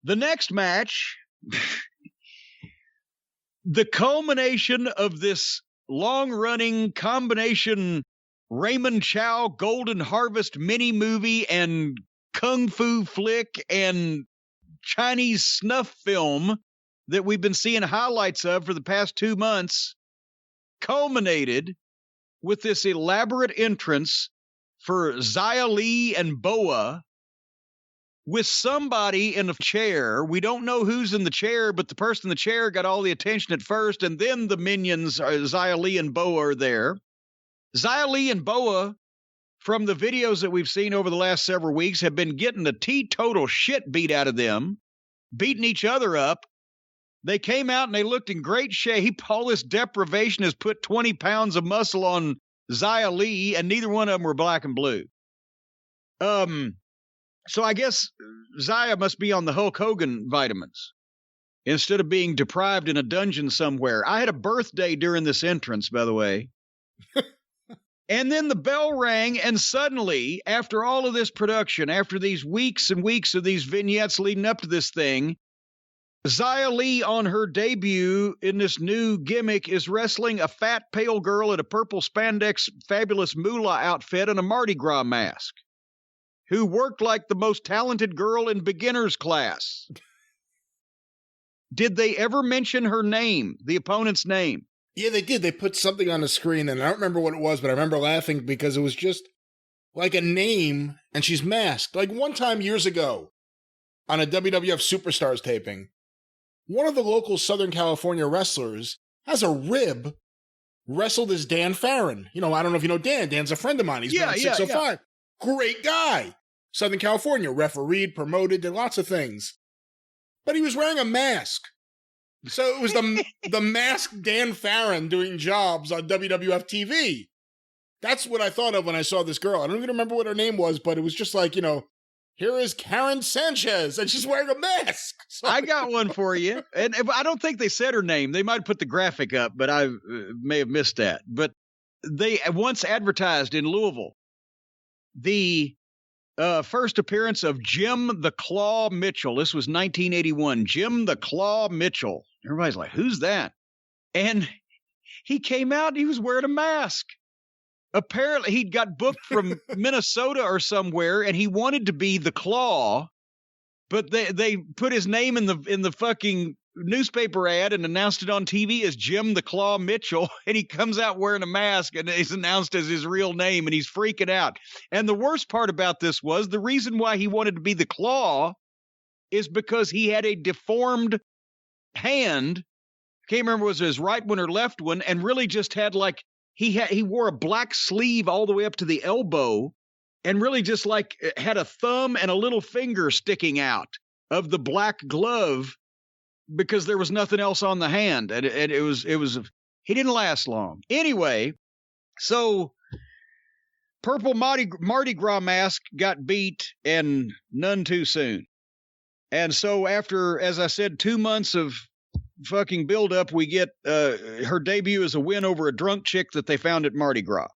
The next match, the culmination of this long-running combination Raymond Chow Golden Harvest mini movie and kung fu flick and Chinese snuff film that we've been seeing highlights of for the past 2 months, culminated with this elaborate entrance for Xia Li and Boa with somebody in a chair. We don't know who's in the chair, but the person in the chair got all the attention at first, and then the minions, Xia Li and Boa, are there. Xia Li and Boa, from the videos that we've seen over the last several weeks, have been getting the teetotal shit beat out of them, beating each other up. They came out and they looked in great shape. All this deprivation has put 20 pounds of muscle on Xia Li, and neither one of them were black and blue. So I guess Xia must be on the Hulk Hogan vitamins instead of being deprived in a dungeon somewhere. I had a birthday during this entrance, by the way. And then the bell rang, and suddenly, after all of this production, after these weeks and weeks of these vignettes leading up to this thing, Xia Li, on her debut in this new gimmick, is wrestling a fat, pale girl in a purple spandex fabulous moolah outfit and a Mardi Gras mask, who worked like the most talented girl in beginner's class. Did they ever mention her name, the opponent's name? Yeah, they did. They put something on the screen, and I don't remember what it was, but I remember laughing because it was just like a name, and she's masked. Like one time years ago on a WWF Superstars taping, one of the local Southern California wrestlers has a rib wrestled as Dan Farron. You know, I don't know if you know Dan. Dan's a friend of mine. He's been on 605. Yeah. Great guy. Southern California, refereed, promoted, did lots of things. But he was wearing a mask. So it was the masked Dan Farron doing jobs on WWF TV. That's what I thought of when I saw this girl. I don't even remember what her name was, but it was just like, you know, here is Karen Sanchez, and she's wearing a mask. So, I got one for you. And I don't think they said her name. They might put the graphic up, but I may have missed that. But they once advertised in Louisville the first appearance of Jim the Claw Mitchell. This was 1981. Jim the Claw Mitchell. Everybody's like, who's that? And he came out and he was wearing a mask. Apparently, he'd got booked from Minnesota or somewhere, and he wanted to be the Claw, but they put his name in the fucking newspaper ad and announced it on TV as Jim the Claw Mitchell, and he comes out wearing a mask, and he's announced as his real name, and he's freaking out. And the worst part about this was the reason why he wanted to be the Claw is because he had a deformed hand. Can't remember was it his right one or left one, and really just had like he wore a black sleeve all the way up to the elbow, and really just like had a thumb and a little finger sticking out of the black glove because there was nothing else on the hand, and it was he didn't last long. Anyway, so purple Mardi Gras mask got beat, and none too soon. And so after, as I said, 2 months of fucking build-up, we get her debut as a win over a drunk chick that they found at Mardi Gras.